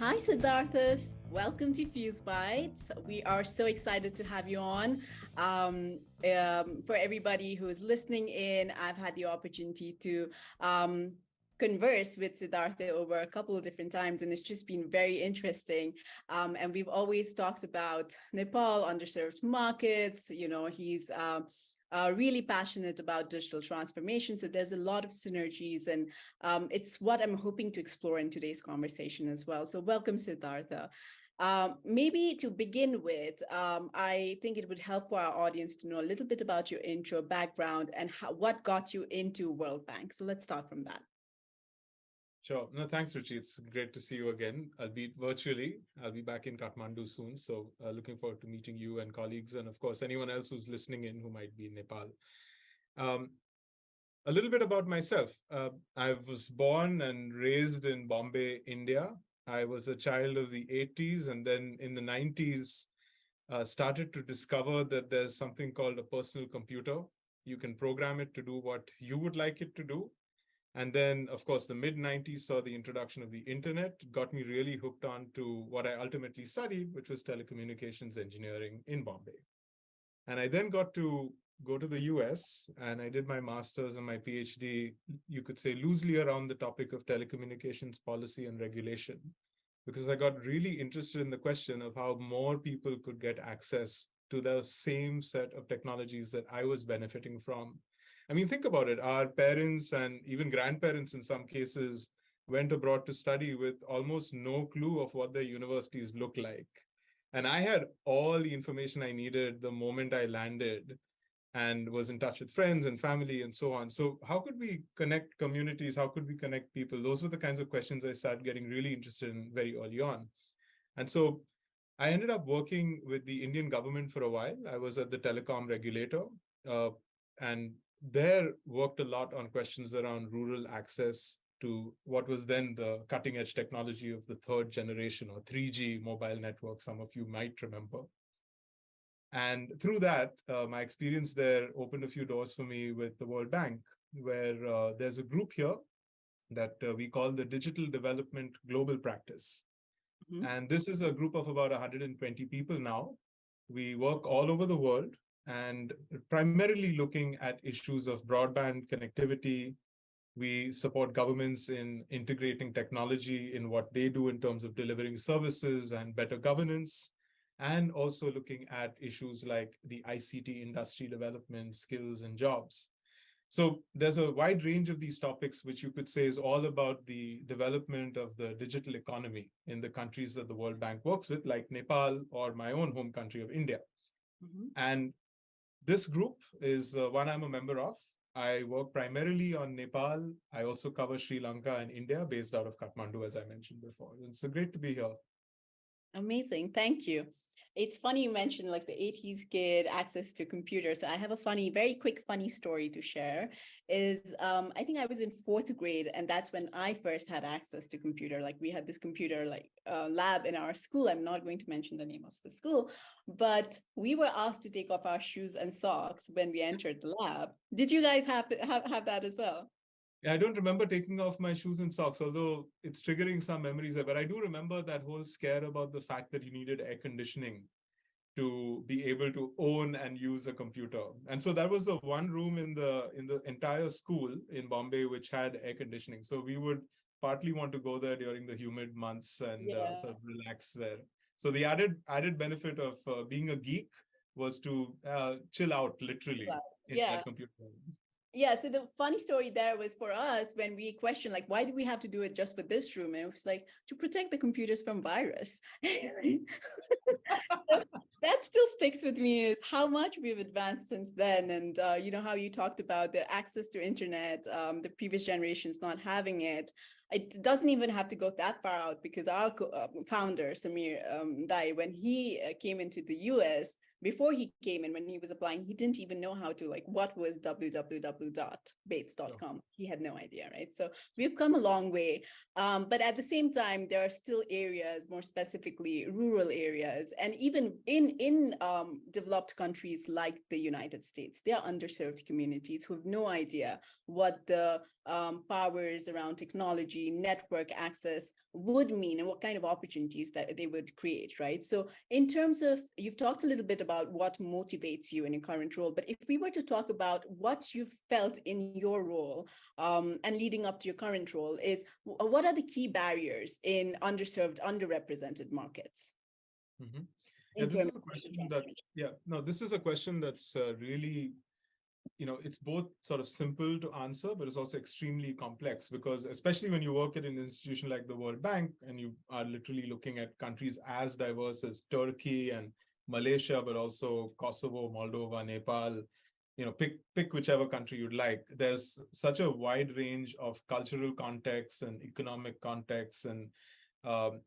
Hi, Siddhartha. Welcome to Fuse Bites. We are so excited to have you on. For everybody who is listening in, I've had the opportunity to converse with Siddhartha over a couple of different times, and it's just been very interesting. And we've always talked about Nepal, underserved markets. He's really passionate about digital transformation. So there's a lot of synergies, and it's what I'm hoping to explore in today's conversation as well. So welcome, Siddhartha. Maybe to begin with, I think it would help for our audience to know a little bit about your intro background and what got you into World Bank. So let's start from that. Sure. No, thanks, Ruchi. It's great to see you again, albeit virtually. I'll be back in Kathmandu soon. So looking forward to meeting you and colleagues, and of course, anyone else who's listening in who might be in Nepal. Um, a little bit about myself. I was born and raised in Bombay, India. I was a child of the 80s, and then in the 90s, started to discover that there's something called a personal computer. You can program it to do what you would like it to do. And then, of course, the mid-90s saw the introduction of the internet, got me really hooked on to what I ultimately studied, which was telecommunications engineering in Bombay. And I then got to go to the US, and I did my master's and my PhD, you could say loosely around the topic of telecommunications policy and regulation, because I got really interested in the question of how more people could get access to the same set of technologies that I was benefiting from. I mean, think about it. Our parents and even grandparents, in some cases, went abroad to study with almost no clue of what their universities look like. And I had all the information I needed the moment I landed and was in touch with friends and family and so on. So how could we connect communities? How could we connect people? Those were the kinds of questions I started getting really interested in very early on. And so I ended up working with the Indian government for a while. I was at the telecom regulator, and there worked a lot on questions around rural access to what was then the cutting edge technology of the third generation or 3G mobile network, some of you might remember. And through that, my experience there opened a few doors for me with the World Bank, where there's a group here that we call the Digital Development Global Practice. Mm-hmm. And this is a group of about 120 people now. We work all over the world and primarily looking at issues of broadband connectivity. We support governments in integrating technology in what they do in terms of delivering services and better governance, and also looking at issues like the ICT industry development, skills, and jobs. So there's a wide range of these topics, which you could say is all about the development of the digital economy in the countries that the World Bank works with, like Nepal or my own home country of India. Mm-hmm. And this group is one I'm a member of. I work primarily on Nepal. I also cover Sri Lanka and India, based out of Kathmandu, as I mentioned before. It's great to be here. Amazing. Thank you. It's funny you mentioned like the 80s kid access to computers. So I have a very quick funny story to share is I think I was in fourth grade, and that's when I first had access to computer. Like we had this computer lab in our school. I'm not going to mention the name of the school, but we were asked to take off our shoes and socks when we entered the lab. Did you guys have that as well? I don't remember taking off my shoes and socks, although it's triggering some memories there. But I do remember that whole scare about the fact that you needed air conditioning to be able to own and use a computer. And so that was the one room in the entire school in Bombay which had air conditioning. So we would partly want to go there during the humid months and Yeah. sort of relax there. So the added benefit of being a geek was to chill out literally in Yeah. that computer room. Yeah, so the funny story there was for us when we questioned, like, why do we have to do it just for this room? And it was like to protect the computers from virus. So that still sticks with me is how much we've advanced since then. And, how you talked about the access to internet, the previous generations not having it. It doesn't even have to go that far out because our founder, Samir Dai, when he came into the US, before he came in, when he was applying, he didn't even know how to, like, what was Sure. www.bates.com. He had no idea, right? So we've come a long way. But at the same time, there are still areas, more specifically rural areas, and even in developed countries like the United States, there are underserved communities who have no idea what the powers around technology, network access would mean, and what kind of opportunities that they would create, right? So in terms of, you've talked a little bit about what motivates you in your current role, but if we were to talk about what you've felt in your role and leading up to your current role, is what are the key barriers in underserved, underrepresented markets Mhm. Yeah, in this terms is a of digital question that, transformation? yeah, no, this is a question that's really, it's both sort of simple to answer, but it's also extremely complex because, especially when you work at an institution like the World Bank and you are literally looking at countries as diverse as Turkey and Malaysia, but also Kosovo, Moldova, Nepal, pick whichever country you'd like. There's such a wide range of cultural contexts and economic contexts and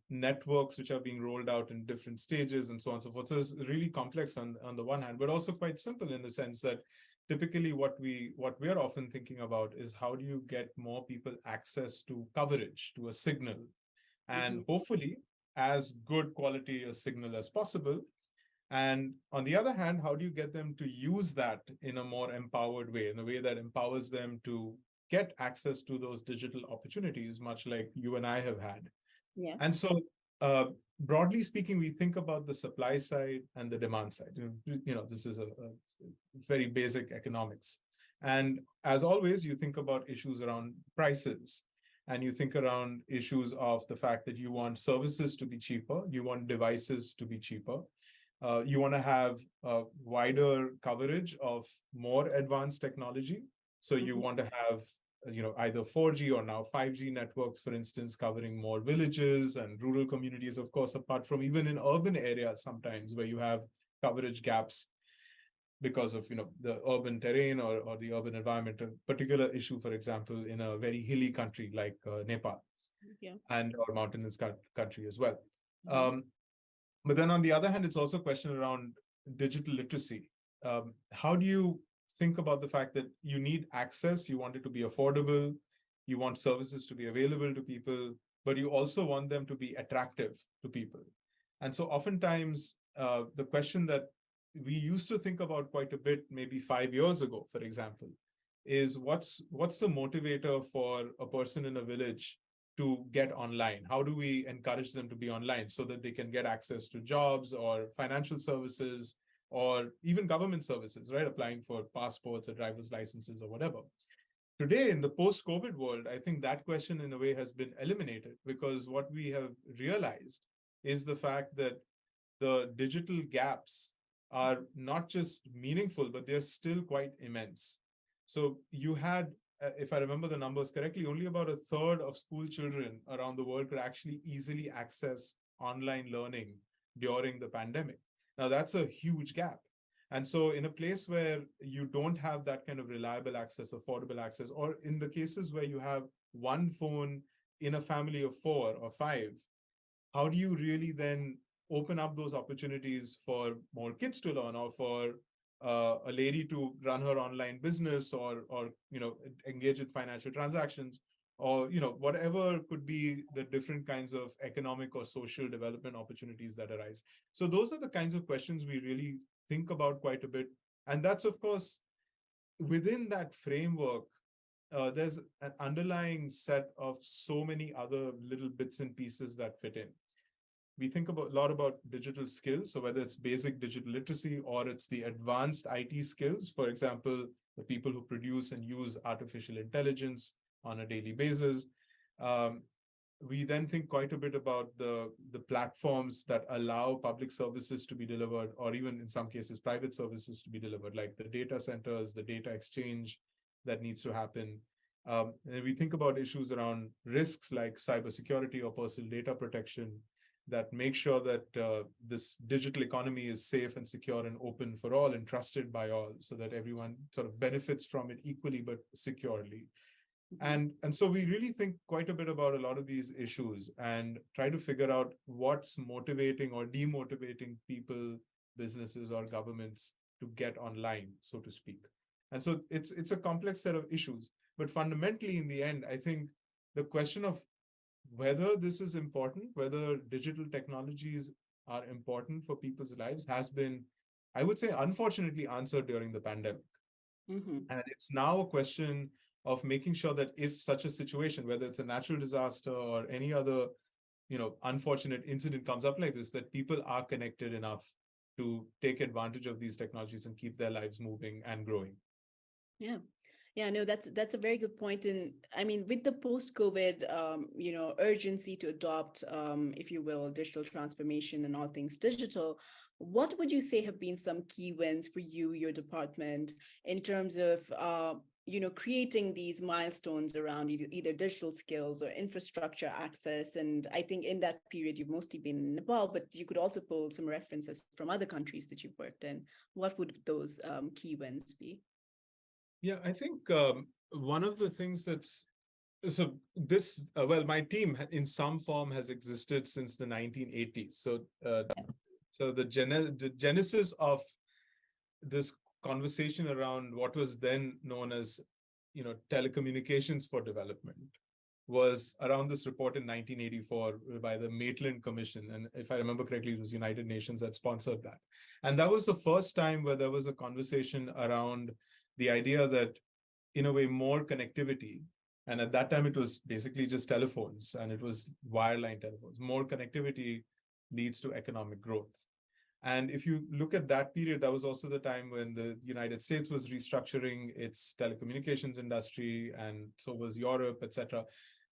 networks which are being rolled out in different stages and so on and so forth. So it's really complex on the one hand, but also quite simple in the sense that typically what we are often thinking about is how do you get more people access to coverage, to a signal, and Mm-hmm. hopefully as good quality a signal as possible. And on the other hand, how do you get them to use that in a more empowered way, in a way that empowers them to get access to those digital opportunities, much like you and I have had? Yeah. And so, broadly speaking, we think about the supply side and the demand side. This is a very basic economics. And as always, you think about issues around prices, and you think around issues of the fact that you want services to be cheaper, you want devices to be cheaper, you want to have wider coverage of more advanced technology. So you Mm-hmm. want to have either 4G or now 5G networks, for instance, covering more villages and rural communities, of course, apart from even in urban areas sometimes where you have coverage gaps because of the urban terrain or the urban environment. A particular issue, for example, in a very hilly country like Nepal Yeah. and or mountainous country as well. Mm-hmm. Um, but then on the other hand, it's also a question around digital literacy. How do you think about the fact that you need access, you want it to be affordable, you want services to be available to people, but you also want them to be attractive to people? And so oftentimes, the question that we used to think about quite a bit, maybe 5 years ago, for example, is what's the motivator for a person in a village to get online? How do we encourage them to be online so that they can get access to jobs or financial services or even government services, right? Applying for passports or driver's licenses or whatever. Today, in the post-COVID world, I think that question in a way has been eliminated because what we have realized is the fact that the digital gaps are not just meaningful, but they're still quite immense. So you had, if I remember the numbers correctly, only about a third of school children around the world could actually easily access online learning during the pandemic. Now, that's a huge gap. And so in a place where you don't have that kind of reliable access, affordable access, or in the cases where you have one phone in a family of 4 or 5, how do you really then open up those opportunities for more kids to learn, or for a lady to run her online business, or engage with financial transactions, or whatever could be the different kinds of economic or social development opportunities that arise? So those are the kinds of questions we really think about quite a bit. And that's, of course, within that framework, there's an underlying set of so many other little bits and pieces that fit in. We think a lot about digital skills. So whether it's basic digital literacy or it's the advanced IT skills, for example, the people who produce and use artificial intelligence on a daily basis. Um, we then think quite a bit about the platforms that allow public services to be delivered, or even in some cases, private services to be delivered, like the data centers, the data exchange that needs to happen. And we think about issues around risks like cybersecurity or personal data protection that make sure that this digital economy is safe and secure and open for all and trusted by all, so that everyone sort of benefits from it equally but securely. Mm-hmm. And so we really think quite a bit about a lot of these issues and try to figure out what's motivating or demotivating people businesses or governments to get online, so to speak. And so it's a complex set of issues. But fundamentally, in the end, I think the question of whether this is important, whether digital technologies are important for people's lives, has been, I would say, unfortunately answered during the pandemic. Mm-hmm. And it's now a question of making sure that if such a situation, whether it's a natural disaster or any other, unfortunate incident comes up like this, that people are connected enough to take advantage of these technologies and keep their lives moving and growing. Yeah. Yeah, no, that's a very good point. And I mean, with the post-COVID, urgency to adopt, if you will, digital transformation and all things digital, what would you say have been some key wins for you, your department, in terms of, creating these milestones around either digital skills or infrastructure access? And I think in that period, you've mostly been in Nepal, but you could also pull some references from other countries that you've worked in. What would those key wins be? Yeah, I think one of the things that's so this well, my team in some form has existed since the 1980s. So the genesis of this conversation around what was then known as telecommunications for development was around this report in 1984 by the Maitland Commission. And if I remember correctly, it was United Nations that sponsored that. And that was the first time where there was a conversation around the idea that, in a way, more connectivity. And at that time, it was basically just telephones, and it was wireline telephones. More connectivity leads to economic growth. And if you look at that period, that was also the time when the United States was restructuring its telecommunications industry, and so was Europe, etc.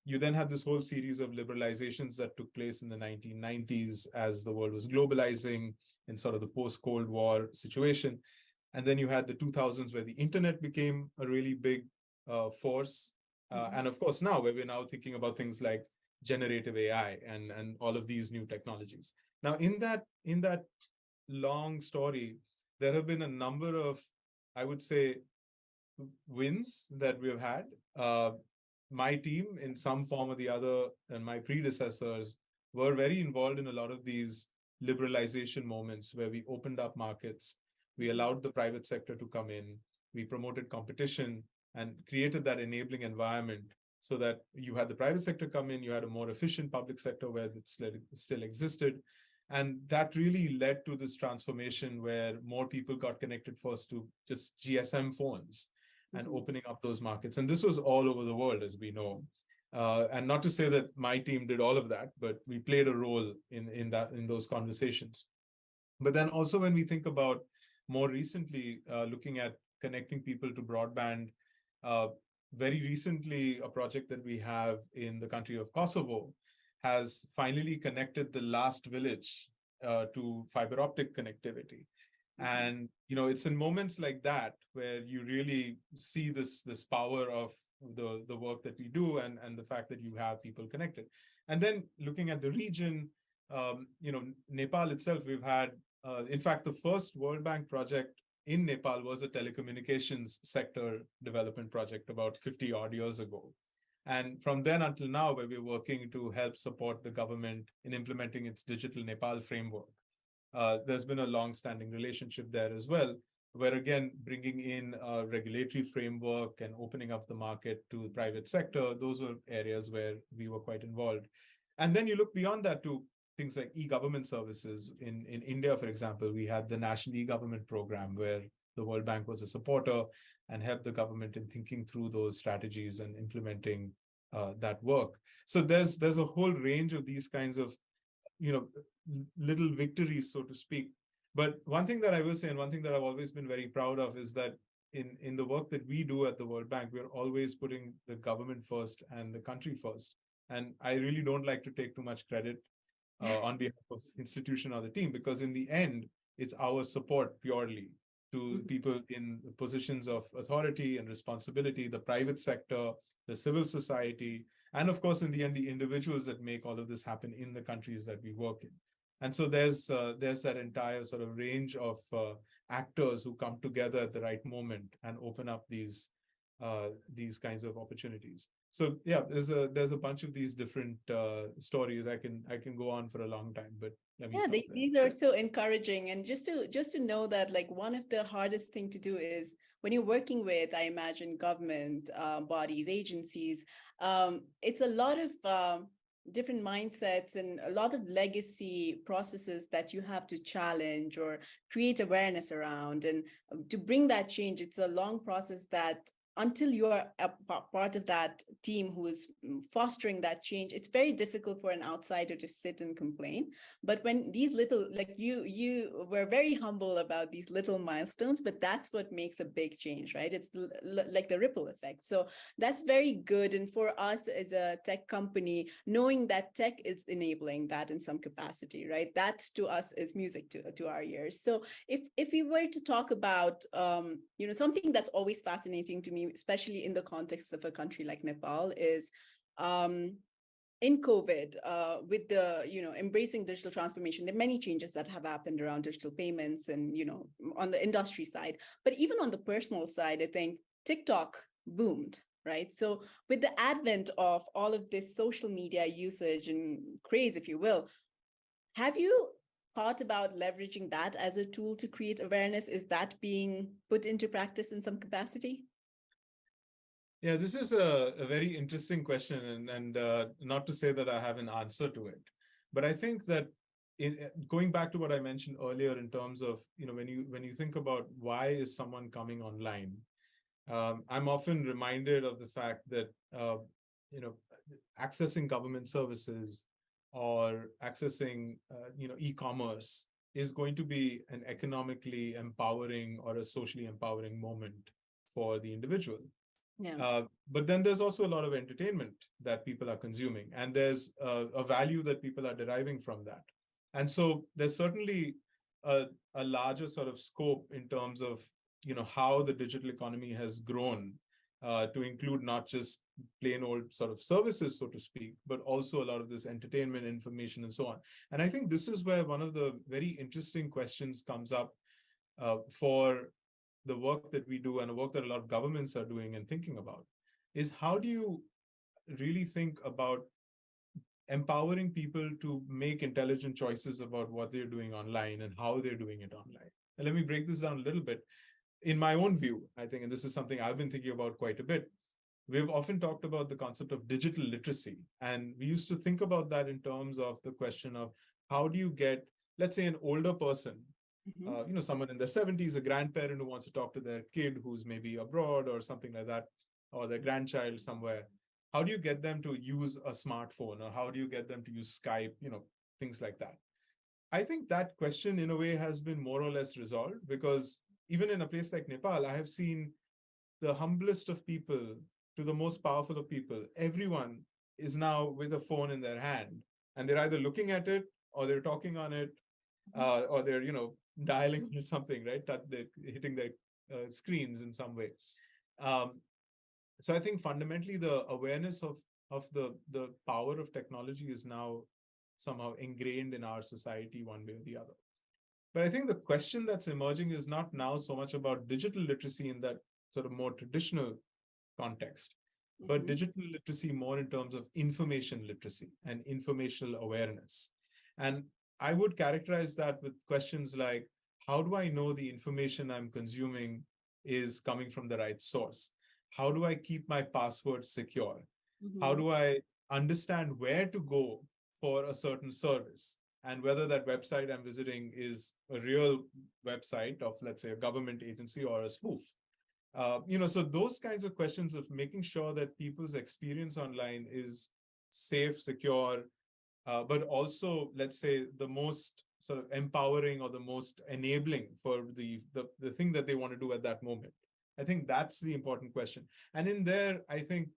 You then had this whole series of liberalizations that took place in the 1990s as the world was globalizing in sort of the post-Cold War situation. And then you had the 2000s where the internet became a really big force. And of course, now where we're now thinking about things like generative AI and all of these new technologies. Now, in that long story, there have been a number of, I would say, wins that we've had. My team, in some form or the other, and my predecessors were very involved in a lot of these liberalization moments where we opened up markets, we allowed the private sector to come in, we promoted competition and created that enabling environment so that you had the private sector come in, you had a more efficient public sector where it still existed. And that really led to this transformation where more people got connected first to just GSM phones and opening up those markets. And this was all over the world, as we know. And not to say that my team did all of that, but we played a role in those conversations. But then also when we think about more recently looking at connecting people to broadband, very recently, a project that we have in the country of Kosovo has finally connected the last village to fiber optic connectivity. And it's in moments like that where you really see this power of the work that we do and the fact that you have people connected. And then looking at the region, Nepal itself, we've had, in fact, the first World Bank project in Nepal was a telecommunications sector development project about 50 odd years ago. And from then until now, where we're working to help support the government in implementing its digital Nepal framework. There's been a long-standing relationship there as well, where again, bringing in a regulatory framework and opening up the market to the private sector, those were areas where we were quite involved. And then you look beyond that to things like e-government services. In India, for example, we had the National E-Government Program where the World Bank was a supporter and helped the government in thinking through those strategies and implementing that work. So there's a whole range of these kinds of little victories, so to speak. But one thing that I will say, and one thing that I've always been very proud of, is that in the work that we do at the World Bank, we're always putting the government first and the country first. And I really don't like to take too much credit on behalf of the institution or the team, because in the end, it's our support purely to people in positions of authority and responsibility, the private sector, the civil society, and of course, in the end, the individuals that make all of this happen in the countries that we work in. And so there's that entire sort of range of actors who come together at the right moment and open up these kinds of opportunities. So yeah, there's a bunch of these different stories. I can go on for a long time, but let me Yeah, stop there. these are so encouraging. And just to know that, like, one of the hardest thing to do is when you're working with, I imagine, government bodies, agencies, it's a lot of different mindsets and a lot of legacy processes that you have to challenge or create awareness around. And to bring that change, it's a long process that until you are a part of that team who is fostering that change, it's very difficult for an outsider to sit and complain. But when these little, like, you were very humble about these little milestones, but that's what makes a big change, right? It's like the ripple effect. So that's very good. And for us as a tech company, knowing that tech is enabling that in some capacity, right, that to us is music to our ears. So if we were to talk about something that's always fascinating to me, especially in the context of a country like Nepal, is um, in COVID, with the embracing digital transformation, there are many changes that have happened around digital payments, and on the industry side, but even on the personal side, I think TikTok boomed. Right. So with the advent of all of this social media usage and craze, if you will, have you thought about leveraging that as a tool to create awareness? Is that being put into practice in some capacity? Yeah, this is a very interesting question, and not to say that I have an answer to it, but I think that going back to what I mentioned earlier in terms of when you think about why is someone coming online, I'm often reminded of the fact that you know accessing government services or accessing e-commerce is going to be an economically empowering or a socially empowering moment for the individual. Yeah. But then there's also a lot of entertainment that people are consuming, and there's a value that people are deriving from that. And so there's certainly a, a larger sort of scope in terms of how the digital economy has grown to include not just plain old sort of services, so to speak, but also a lot of this entertainment, information, and so on. And I think this is where one of the very interesting questions comes up for the work that we do and the work that a lot of governments are doing and thinking about, is how do you really think about empowering people to make intelligent choices about what they're doing online and how they're doing it online. And let me break this down a little bit. In my own view, I think, and this is something I've been thinking about quite a bit, we've often talked about the concept of digital literacy. And we used to think about that in terms of the question of how do you get, let's say, an older person, someone in their 70s, a grandparent who wants to talk to their kid who's maybe abroad or something like that, or their grandchild somewhere. How do you get them to use a smartphone, or how do you get them to use Skype, things like that? I think that question, in a way, has been more or less resolved, because even in a place like Nepal, I have seen the humblest of people to the most powerful of people. Everyone is now with a phone in their hand, and they're either looking at it, or they're talking on it, or they're dialing on something, right? They're hitting their screens in some way. Um, so I think fundamentally the awareness of the power of technology is now somehow ingrained in our society one way or the other. But I think the question that's emerging is not now so much about digital literacy in that sort of more traditional context, but Mm-hmm. digital literacy more in terms of information literacy and informational awareness. And I would characterize that with questions like, how do I know the information I'm consuming is coming from the right source? How do I keep my password secure? How Mm-hmm. do I understand where to go for a certain service, and whether that website I'm visiting is a real website of, let's say, a government agency or a spoof? So those kinds of questions of making sure that people's experience online is safe, secure, but also, let's say, the most sort of empowering or the most enabling for the thing that they want to do at that moment. I think that's the important question. And in there, I think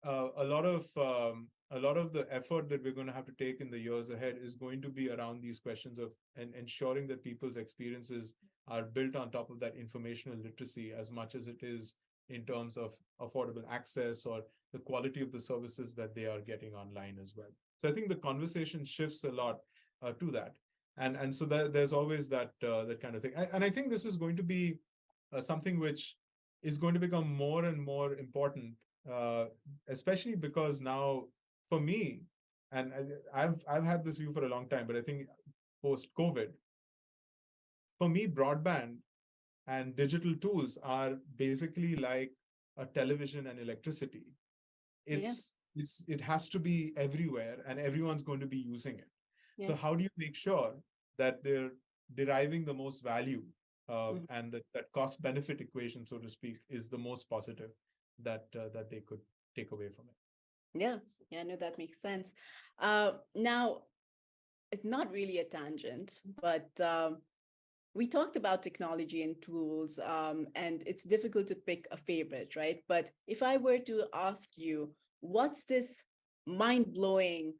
a lot of the effort that we're going to have to take in the years ahead is going to be around these questions of and ensuring that people's experiences are built on top of that informational literacy as much as it is in terms of affordable access or the quality of the services that they are getting online as well. So I think the conversation shifts a lot to that, and so there's always that kind of thing. And I think this is going to be something which is going to become more and more important uh, especially because now, for me, and I've had this view for a long time, but I think post COVID, for me, broadband and digital tools are basically like a television and electricity. Yeah. It has to be everywhere, and everyone's going to be using it. Yeah. So how do you make sure that they're deriving the most value, Mhm. and that cost benefit equation, so to speak, is the most positive that they could take away from it? Yeah. Yeah. No, that makes sense. Now, it's not really a tangent, but we talked about technology and tools, and it's difficult to pick a favorite, right? But if I were to ask you, what's this mind blowing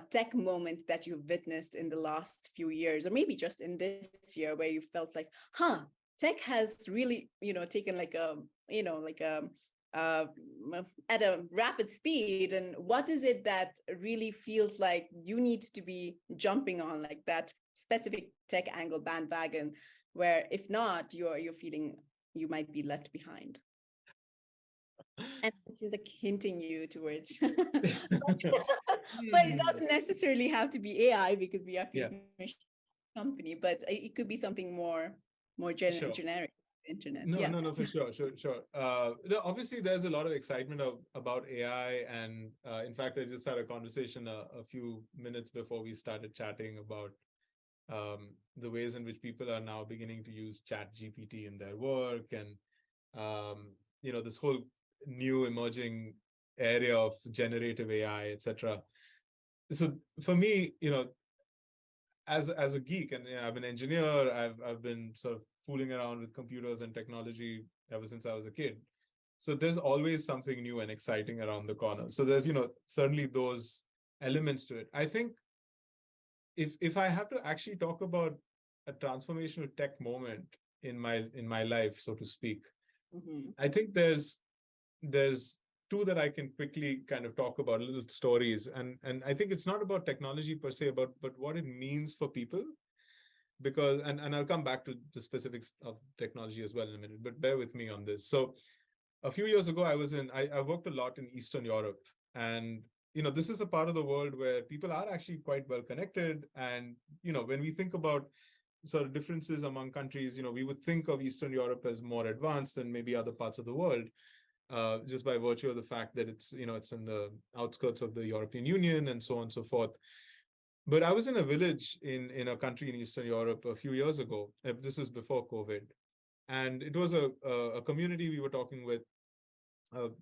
tech moment that you've witnessed in the last few years, or maybe just in this year, where you felt like, huh, tech has really, taken like a, uh, at a rapid speed, and what is it that really feels like you need to be jumping on, like that specific tech angle bandwagon, where if not, you're feeling you might be left behind, and it's just like hinting you towards but it Hmm. doesn't necessarily have to be AI, because we are Yeah, Fuse Machine company, but it could be something more sure. generic, internet. Yeah. No, no, no, for sure, sure, sure. No, obviously, there's a lot of excitement about AI, and in fact, I just had a conversation a few minutes before we started chatting about the ways in which people are now beginning to use Chat GPT in their work, and this whole new emerging area of generative AI, etc. So for me, as a geek, and I'm an engineer, I've been sort of fooling around with computers and technology ever since I was a kid. So there's always something new and exciting around the corner. So there's certainly those elements to it. I think if I have to actually talk about a transformational tech moment in my life, so to speak, Hmm. I think there's two that I can quickly kind of talk about, little stories, and I think it's not about technology per se, but what it means for people. Because and I'll come back to the specifics of technology as well in a minute, but bear with me on this. So a few years ago, I worked a lot in Eastern Europe, and this is a part of the world where people are actually quite well connected. And when we think about sort of differences among countries, we would think of Eastern Europe as more advanced than maybe other parts of the world, just by virtue of the fact that it's in the outskirts of the European Union and so on and so forth. But I was in a village in a country in Eastern Europe a few years ago. This is before COVID, and it was a community we were talking with,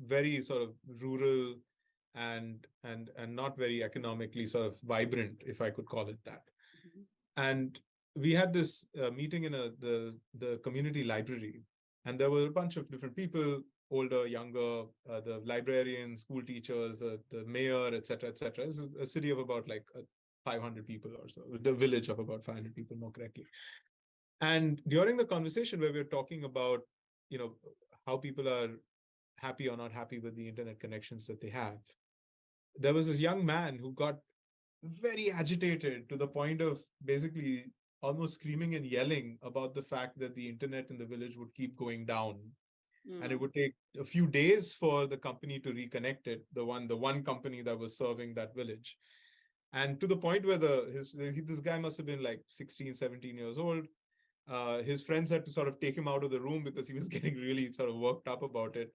very sort of rural and not very economically sort of vibrant, if I could call it that. And we had this meeting in the community library, and there were a bunch of different people, older, younger, the librarian, school teachers, the mayor, etc., etc. It's a city of about like 500 people or so, the village of about 500 people, more correctly. And during the conversation where we were talking about, you know, how people are happy or not happy with the internet connections that they have, there was this young man who got very agitated to the point of basically almost screaming and yelling about the fact that the internet in the village would keep going down, and it Mm. would take a few days for the company to reconnect it, the one company that was serving that village. And to the point where this guy must have been like 16, 17 years old. His friends had to sort of take him out of the room because he was getting really sort of worked up about it.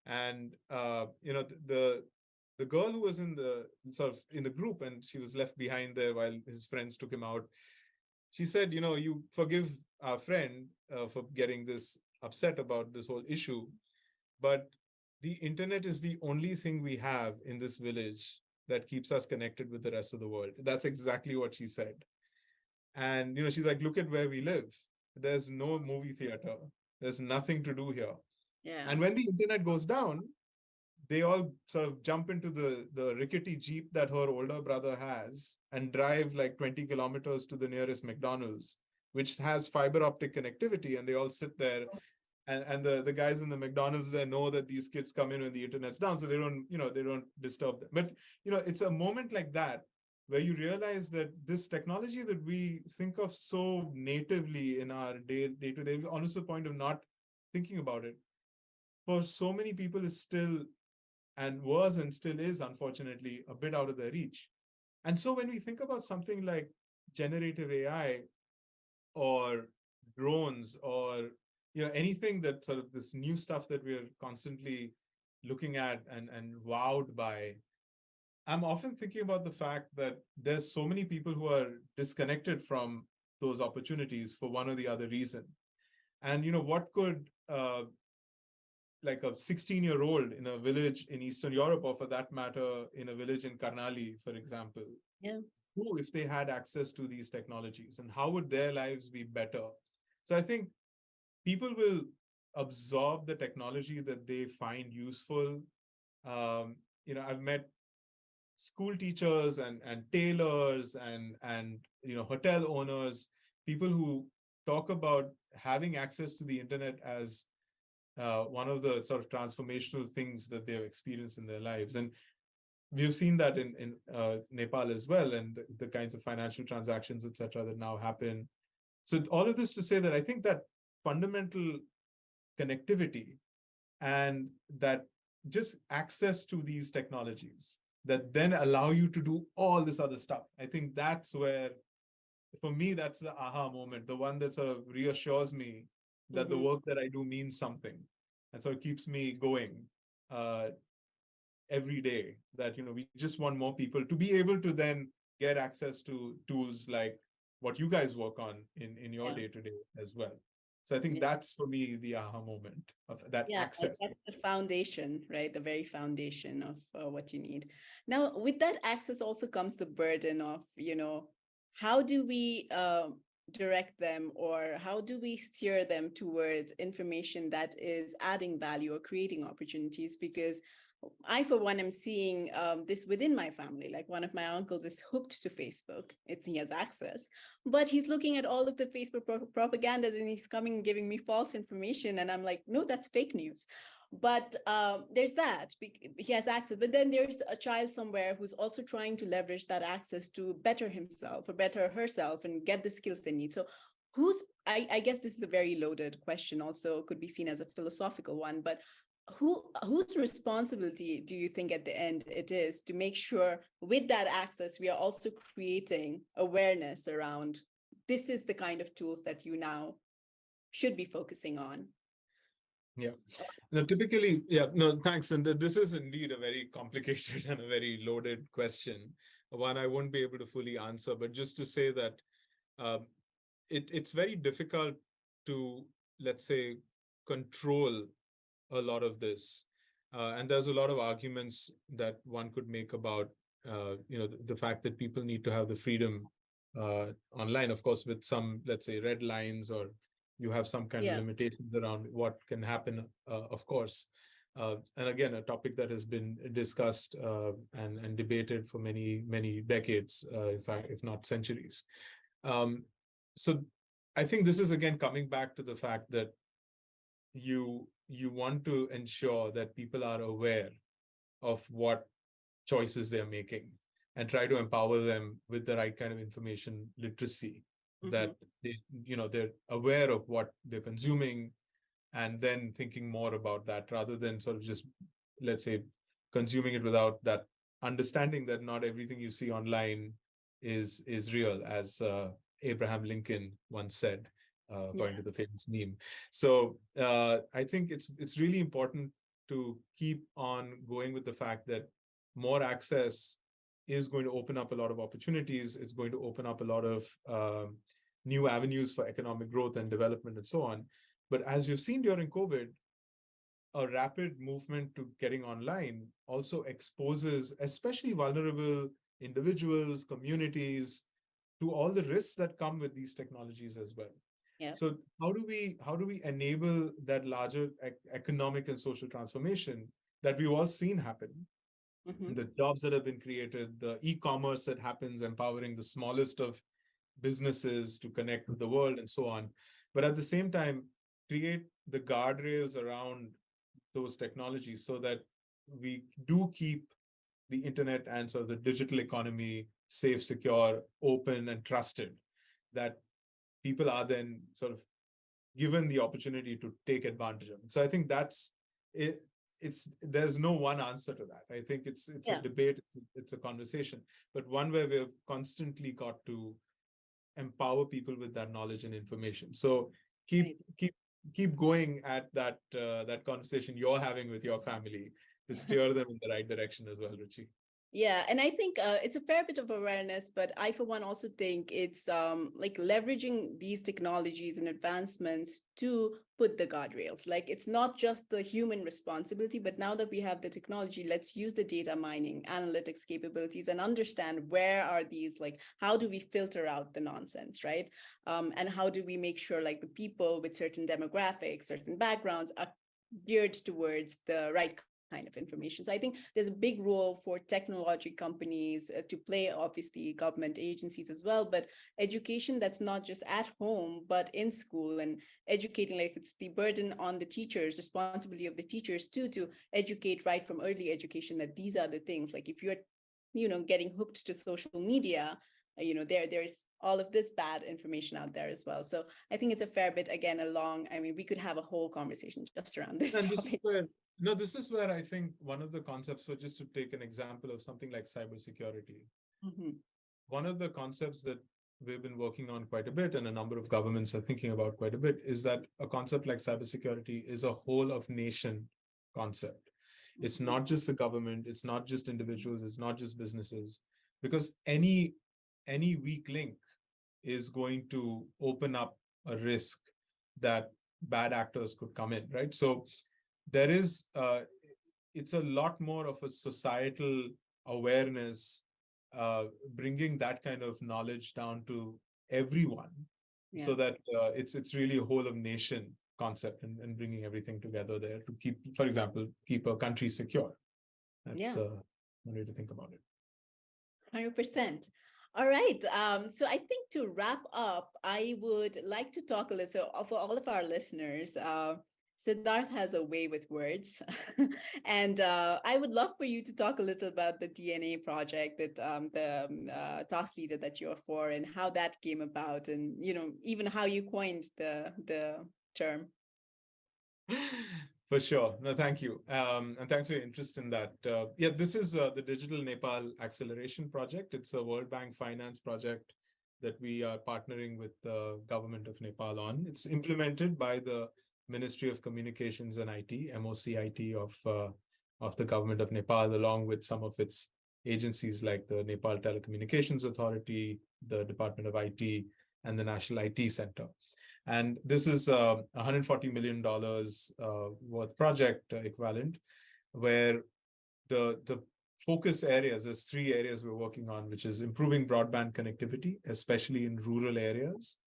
And the girl who was in the sort of in the group, and she was left behind there while his friends took him out. She said, you forgive our friend for getting this upset about this whole issue, but the internet is the only thing we have in this village that keeps us connected with the rest of the world. That's exactly what she said. And she's like, look at where we live. There's no movie theater. There's nothing to do here. Yeah. And when the internet goes down, they all sort of jump into the rickety Jeep that her older brother has and drive like 20 kilometers to the nearest McDonald's, which has fiber optic connectivity. And they all sit there. And the guys in the McDonald's there know that these kids come in when the internet's down, so they don't disturb them. But it's a moment like that where you realize that this technology that we think of so natively in our day to day, almost to the point of not thinking about it, for so many people is still and was and still is, unfortunately, a bit out of their reach. And so when we think about something like generative AI or drones or anything that sort of this new stuff that we're constantly looking at and wowed by, I'm often thinking about the fact that there's so many people who are disconnected from those opportunities for one or the other reason. And what could like a 16-year-old in a village in Eastern Europe, or for that matter, in a village in Karnali, for example, Yeah. do if they had access to these technologies, and how would their lives be better? So I think people will absorb the technology that they find useful. I've met school teachers and tailors and hotel owners, people who talk about having access to the internet as one of the sort of transformational things that they've experienced in their lives. And we've seen that in Nepal as well, and the kinds of financial transactions, et cetera, that now happen. So all of this to say that I think that fundamental connectivity and that just access to these technologies that then allow you to do all this other stuff, I think that's where, for me, that's the aha moment, the one that sort of reassures me that the Mm-hmm. work that I do means something. And so it keeps me going uh, every day, that, we just want more people to be able to then get access to tools like what you guys work on in your Yeah. day-to-day as well. So I think Yeah. that's for me the aha moment of that Yeah, access. that's the foundation, right? The very foundation of what you need. Now, with that access also comes the burden of, how do we direct them, or how do we steer them towards information that is adding value or creating opportunities? Because I, for one, am seeing this within my family. Like, one of my uncles is hooked to Facebook. He has access, but he's looking at all of the Facebook propagandas, and he's coming and giving me false information. And I'm like, no, that's fake news. But there's that. He has access. But then there's a child somewhere who's also trying to leverage that access to better himself or better herself and get the skills they need. So I guess this is a very loaded question, also could be seen as a philosophical one, but whose responsibility do you think at the end it is to make sure with that access we are also creating awareness around this is the kind of tools that you now should be focusing on? Yeah. No, typically, yeah, no, thanks. And this is indeed a very complicated and a very loaded question, one I won't be able to fully answer. But just to say that um, it's very difficult to, let's say, control a lot of this. And there's a lot of arguments that one could make about, the fact that people need to have the freedom online, of course, with some, let's say, red lines, or you have some kind of Yeah. limitations around what can happen, of course. And again, a topic that has been discussed and debated for many, many decades, in fact, if not centuries. Um, so I think this is again coming back to the fact that you want to ensure that people are aware of what choices they're making, and try to empower them with the right kind of information literacy, Mm-hmm. that they're aware of what they're consuming, and then thinking more about that, rather than sort of just, let's say, consuming it without that understanding that not everything you see online is real, as Abraham Lincoln once said, according Yeah. to the famous meme. So I think it's really important to keep on going with the fact that more access is going to open up a lot of opportunities. It's going to open up a lot of new avenues for economic growth and development and so on. But as we've seen during COVID, a rapid movement to getting online also exposes especially vulnerable individuals, communities, to all the risks that come with these technologies as well. Yeah. So how do we enable that larger economic and social transformation that we've all seen happen? Mm-hmm. And the jobs that have been created, the e-commerce that happens, empowering the smallest of businesses to connect with the world and so on. But at the same time, create the guardrails around those technologies so that we do keep the internet and sort of the digital economy safe, secure, open, and trusted, that people are then sort of given the opportunity to take advantage of it. So I think that's it. there's no one answer to that. I think it's a Yeah. debate, it's a conversation, but one where we've constantly got to empower people with that knowledge and information. So keep Right. keep keep going at that conversation you're having with your family to steer them in the right direction as well, Ruchi. Yeah, and I think it's a fair bit of awareness, but I, for one, also think it's like leveraging these technologies and advancements to put the guardrails. Like it's not just the human responsibility, but now that we have the technology, let's use the data mining, analytics capabilities, and understand where are these, like, how do we filter out the nonsense, right? And how do we make sure like the people with certain demographics, certain backgrounds are geared towards the right kind of information. So I think there's a big role for technology companies to play, obviously government agencies as well, but education that's not just at home, but in school, and educating, like it's the burden on the teachers, responsibility of the teachers too, to educate right from early education that these are the things. Like if you're, getting hooked to social media, there's all of this bad information out there as well. So I think it's a fair bit, again, along, I mean, we could have a whole conversation just around this And this is topic. where no, this is where I think one of the concepts, so just to take an example of something like cybersecurity, Mhm. one of the concepts that we've been working on quite a bit and a number of governments are thinking about quite a bit is that a concept like cybersecurity is a whole of nation concept. It's Mhm. not just the government, it's not just individuals, it's not just businesses, because any weak link is going to open up a risk that bad actors could come in, right? So there is it's a lot more of a societal awareness, bringing that kind of knowledge down to everyone, Yeah. so that it's really a whole of nation concept, and bringing everything together there to keep, for example, keep a country secure. That's Yeah. one way to think about it. 100%. All right. So I think to wrap up, I would like to talk a little. So for all of our listeners, Siddharth has a way with words, and I would love for you to talk a little about the DNA project that the task leader that you're for, and how that came about, and even how you coined the term. For sure. No, thank you. And thanks for your interest in that. Yeah, this is the Digital Nepal Acceleration Project. It's a World Bank finance project that we are partnering with the government of Nepal on. It's implemented by the Ministry of Communications and IT, MOCIT of the government of Nepal, along with some of its agencies like the Nepal Telecommunications Authority, the Department of IT, and the National IT Center. And this is a $140 million worth project equivalent, where the focus areas, there's three areas we're working on, which is improving broadband connectivity, especially in rural areas.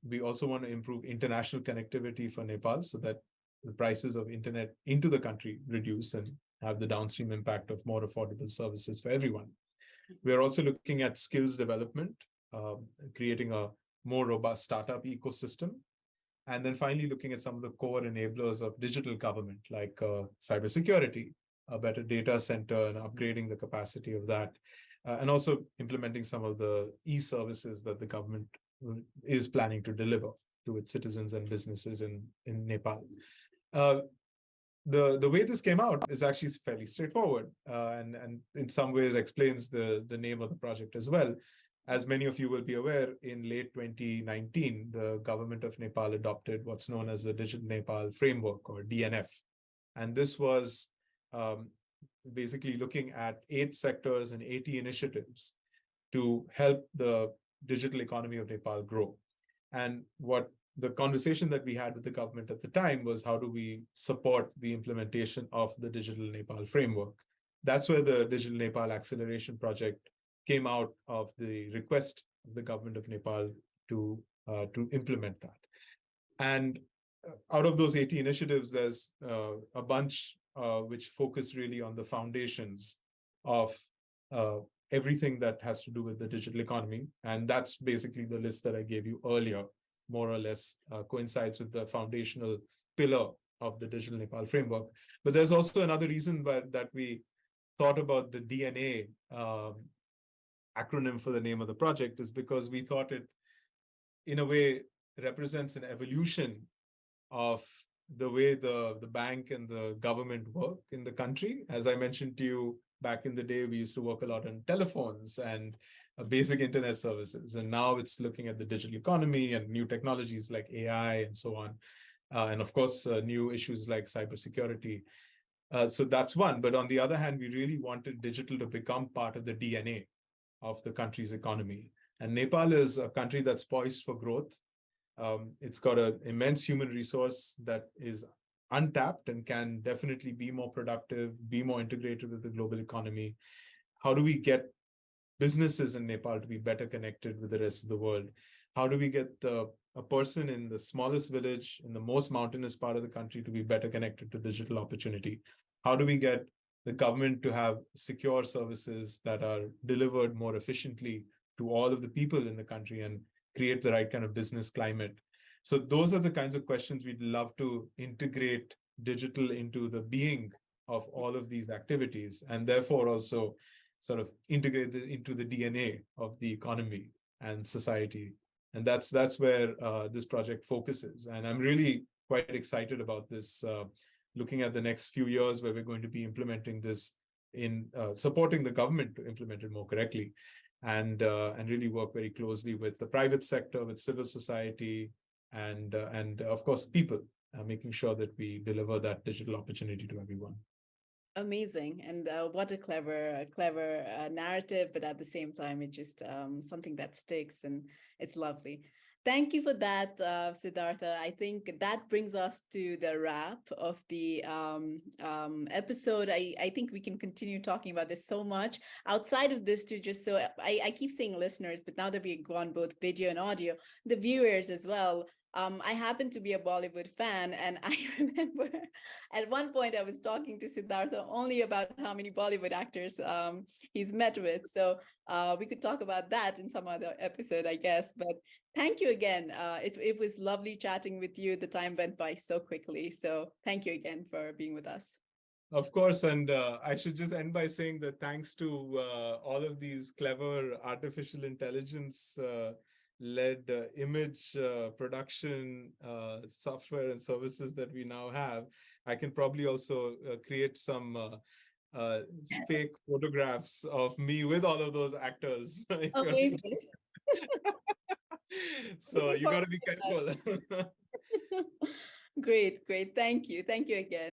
We also want to improve international connectivity for Nepal so that the prices of internet into the country reduce and have the downstream impact of more affordable services for everyone. We are also looking at skills development, creating a more robust startup ecosystem. And then finally, looking at some of the core enablers of digital government, like cybersecurity, a better data center, and upgrading the capacity of that, and also implementing some of the e-services that the government is planning to deliver to its citizens and businesses in Nepal. Uh, the way this came out is actually fairly straightforward, and in some ways explains the name of the project as well. As many of you will be aware, in late 2019, the government of Nepal adopted what's known as the Digital Nepal Framework, or DNF. And this was um, basically looking at 8 sectors and 80 initiatives to help the digital economy of Nepal grow. And what the conversation that we had with the government at the time was, how do we support the implementation of the Digital Nepal Framework? That's where the Digital Nepal Acceleration Project came out of the request of the government of Nepal to implement that. And out of those 80 initiatives, there's a bunch which focus really on the foundations of uh, everything that has to do with the digital economy. And that's basically the list that I gave you earlier, more or less coincides with the foundational pillar of the Digital Nepal Framework. But there's also another reason that we thought about the DNA acronym for the name of the project, is because we thought it, in a way, represents an evolution of the way the bank and the government work in the country. As I mentioned to you, back in the day, we used to work a lot on telephones and basic internet services. And now it's looking at the digital economy and new technologies like AI and so on. And of course, new issues like cybersecurity. So that's one. But on the other hand, we really wanted digital to become part of the DNA of the country's economy. And Nepal is a country that's poised for growth. It's got an immense human resource that is untapped and can definitely be more productive, be more integrated with the global economy. How do we get businesses in Nepal to be better connected with the rest of the world? How do we get a person in the smallest village in the most mountainous part of the country to be better connected to digital opportunity? How do we get the government to have secure services that are delivered more efficiently to all of the people in the country and create the right kind of business climate? So those are the kinds of questions we'd love to integrate digital into the being of all of these activities, and therefore also sort of integrate into the DNA of the economy and society. And that's where this project focuses. And I'm really quite excited about this, looking at the next few years where we're going to be implementing this in supporting the government to implement it more correctly, and really work very closely with the private sector, with civil society, and of course people, making sure that we deliver that digital opportunity to everyone. Amazing. And what a clever narrative, but at the same time, it's just something that sticks and it's lovely. Thank you for that, Siddhartha. I think that brings us to the wrap of the episode. I think we can continue talking about this so much outside of this, to just so I keep saying listeners, but now that we go on both video and audio, the viewers as well. I happen to be a Bollywood fan, and I remember at one point I was talking to Siddhartha only about how many Bollywood actors he's met with. So we could talk about that in some other episode, I guess. But thank you again. It was lovely chatting with you. The time went by so quickly. So thank you again for being with us. Of course, and I should just end by saying that thanks to all of these clever artificial intelligence led image production software and services that we now have, I can probably also create some fake photographs of me with all of those actors. Amazing. So you got to be careful. Great, great. Thank you. Thank you again.